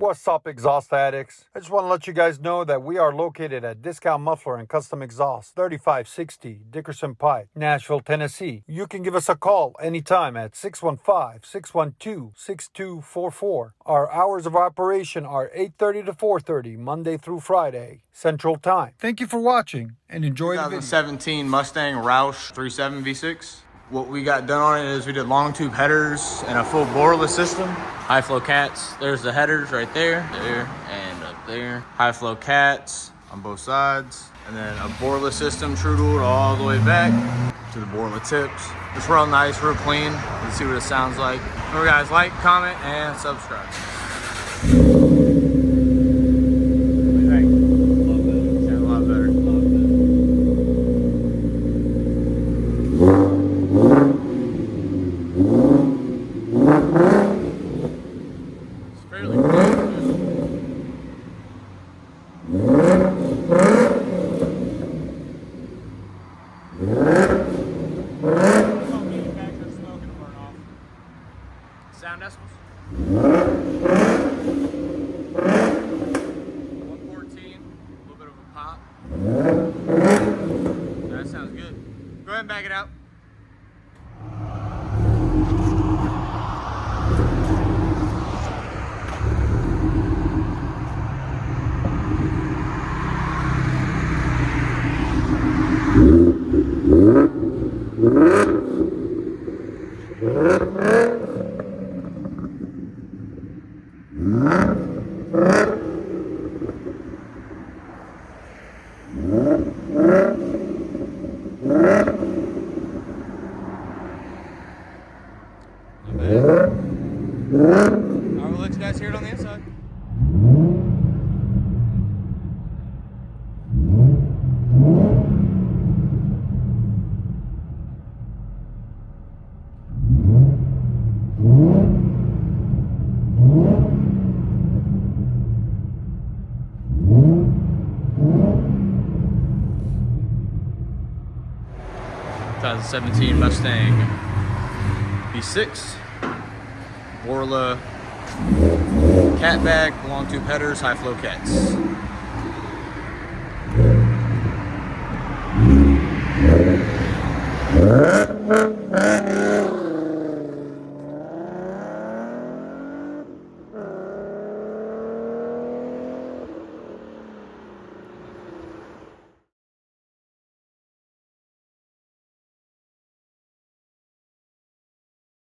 What's up, exhaust addicts? I just want to let you guys know that we are located at Discount Muffler and Custom Exhaust, 3560 Dickerson Pike, Nashville, Tennessee. You can give us a call anytime at 615-612-6244. Our hours of operation are 8:30 to 4:30, Monday through Friday, Central Time. Thank you for watching and enjoy the video. 2017 Mustang Roush 3.7 V6. What we got done on it is we did long tube headers and a full BORLA system. High flow cats, there's the headers right there, and up there. High flow cats on both sides. And then a BORLA system true tooled all the way back to the BORLA tips. It's real nice, real clean. Let's see what it sounds like. Remember guys, like, comment, and subscribe. Sound decibels? 114, a little bit of a pop. That sounds good. Go ahead and back it out. Alright, we'll let you guys hear it on the inside. '17 Mustang V6, BORLA cat bag, long tube headers, high flow cats.